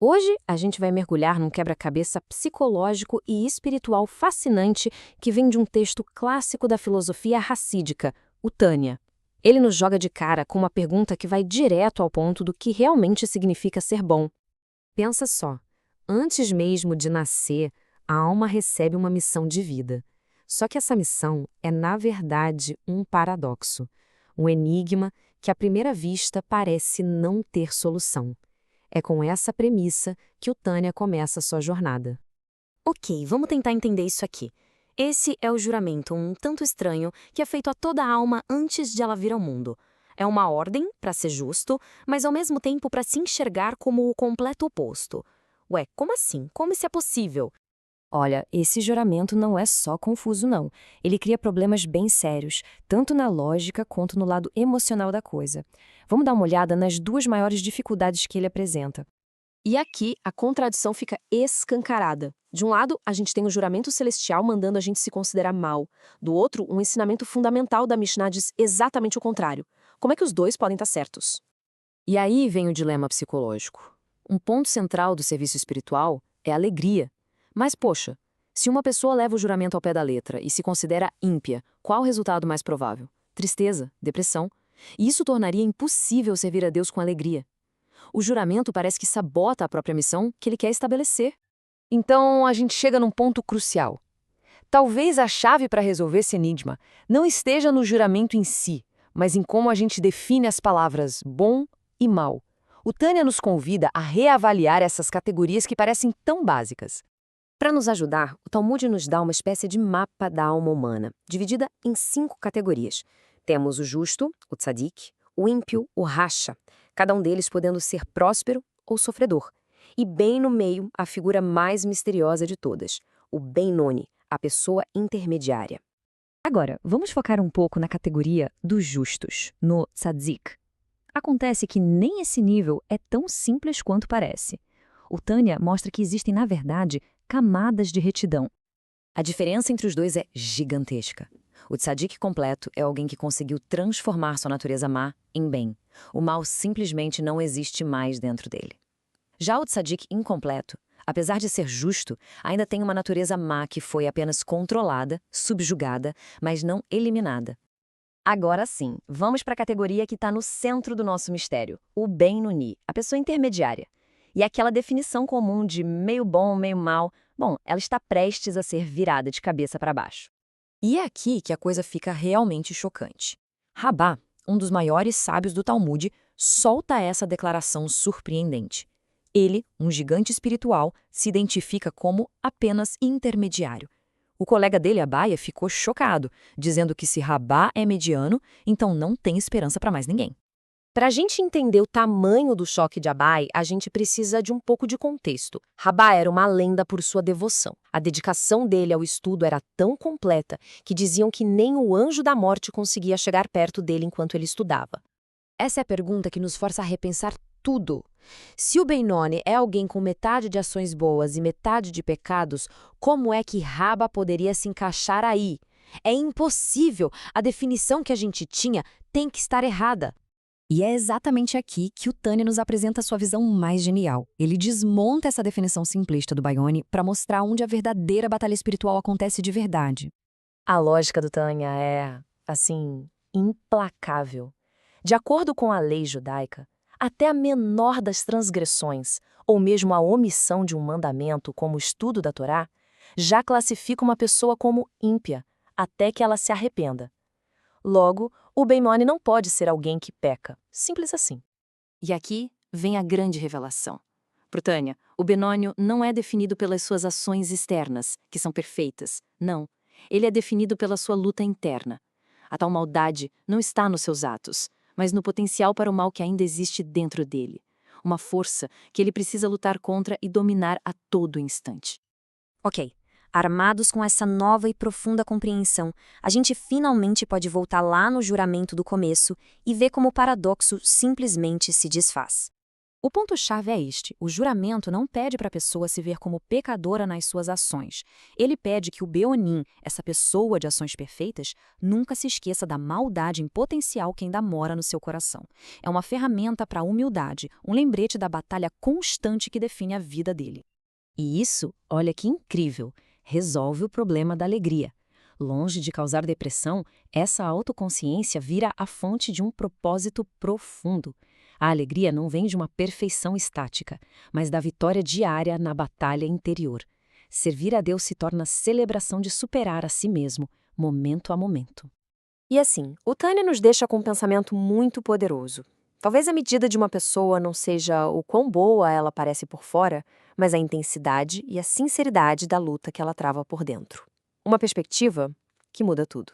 Hoje, a gente vai mergulhar num quebra-cabeça psicológico e espiritual fascinante que vem de um texto clássico da filosofia racídica, o Tânia. Ele nos joga de cara com uma pergunta que vai direto ao ponto do que realmente significa ser bom. Pensa só, antes mesmo de nascer, a alma recebe uma missão de vida. Só que essa missão é, na verdade, um paradoxo, um enigma que, à primeira vista, parece não ter solução. É com essa premissa que o Tânia começa sua jornada. Ok, vamos tentar entender isso aqui. Esse é o juramento um tanto estranho que é feito a toda alma antes de ela vir ao mundo. É uma ordem, para ser justo, mas ao mesmo tempo para se enxergar como o completo oposto. Ué, como assim? Como isso é possível? Olha, esse juramento não é só confuso, não. Ele cria problemas bem sérios, tanto na lógica quanto no lado emocional da coisa. Vamos dar uma olhada nas duas maiores dificuldades que ele apresenta. E aqui a contradição fica escancarada. De um lado, a gente tem o juramento celestial mandando a gente se considerar mal. Do outro, um ensinamento fundamental da Mishnah diz exatamente o contrário. Como é que os dois podem estar certos? E aí vem o dilema psicológico. Um ponto central do serviço espiritual é a alegria. Mas, poxa, se uma pessoa leva o juramento ao pé da letra e se considera ímpia, qual o resultado mais provável? Tristeza, depressão. E isso tornaria impossível servir a Deus com alegria. O juramento parece que sabota a própria missão que ele quer estabelecer. Então, a gente chega num ponto crucial. Talvez a chave para resolver esse enigma não esteja no juramento em si, mas em como a gente define as palavras bom e mal. O Tânia nos convida a reavaliar essas categorias que parecem tão básicas. Para nos ajudar, o Talmud nos dá uma espécie de mapa da alma humana, dividida em 5 categorias. Temos o justo, o tzadik, o ímpio, o rasha, cada um deles podendo ser próspero ou sofredor. E bem no meio, a figura mais misteriosa de todas, o Benoni, a pessoa intermediária. Agora, vamos focar um pouco na categoria dos justos, no tzaddik. Acontece que nem esse nível é tão simples quanto parece. O Tânia mostra que existem, na verdade, camadas de retidão. A diferença entre os dois é gigantesca. O tzadik completo é alguém que conseguiu transformar sua natureza má em bem. O mal simplesmente não existe mais dentro dele. Já o tzadik incompleto, apesar de ser justo, ainda tem uma natureza má que foi apenas controlada, subjugada, mas não eliminada. Agora sim, vamos para a categoria que está no centro do nosso mistério, o Ben-Nuni, a pessoa intermediária. E aquela definição comum de meio bom, meio mal, bom, ela está prestes a ser virada de cabeça para baixo. E é aqui que a coisa fica realmente chocante. Rabá, um dos maiores sábios do Talmud, solta essa declaração surpreendente. Ele, um gigante espiritual, se identifica como apenas intermediário. O colega dele, Abaia, ficou chocado, dizendo que se Rabá é mediano, então não tem esperança para mais ninguém. Para a gente entender o tamanho do choque de Abai, a gente precisa de um pouco de contexto. Rabá era uma lenda por sua devoção. A dedicação dele ao estudo era tão completa que diziam que nem o anjo da morte conseguia chegar perto dele enquanto ele estudava. Essa é a pergunta que nos força a repensar tudo. Se o Benoni é alguém com metade de ações boas e metade de pecados, como é que Rabá poderia se encaixar aí? É impossível! A definição que a gente tinha tem que estar errada. E é exatamente aqui que o Tânia nos apresenta sua visão mais genial. Ele desmonta essa definição simplista do Baione para mostrar onde a verdadeira batalha espiritual acontece de verdade. A lógica do Tânia é, assim, implacável. De acordo com a lei judaica, até a menor das transgressões, ou mesmo a omissão de um mandamento como o estudo da Torá, já classifica uma pessoa como ímpia, até que ela se arrependa. Logo, o Benoni não pode ser alguém que peca. Simples assim. E aqui vem a grande revelação. Pro Tânia, o Benônio não é definido pelas suas ações externas, que são perfeitas. Não. Ele é definido pela sua luta interna. A tal maldade não está nos seus atos, mas no potencial para o mal que ainda existe dentro dele. Uma força que ele precisa lutar contra e dominar a todo instante. Ok, armados com essa nova e profunda compreensão, a gente finalmente pode voltar lá no juramento do começo e ver como o paradoxo simplesmente se desfaz. O ponto-chave é este: o juramento não pede para a pessoa se ver como pecadora nas suas ações. Ele pede que o Beonim, essa pessoa de ações perfeitas, nunca se esqueça da maldade em potencial que ainda mora no seu coração. É uma ferramenta para a humildade, um lembrete da batalha constante que define a vida dele. E isso, olha que incrível, resolve o problema da alegria. Longe de causar depressão, essa autoconsciência vira a fonte de um propósito profundo. A alegria não vem de uma perfeição estática, mas da vitória diária na batalha interior. Servir a Deus se torna celebração de superar a si mesmo, momento a momento. E assim, o Tânia nos deixa com um pensamento muito poderoso. Talvez a medida de uma pessoa não seja o quão boa ela parece por fora, mas a intensidade e a sinceridade da luta que ela trava por dentro. Uma perspectiva que muda tudo.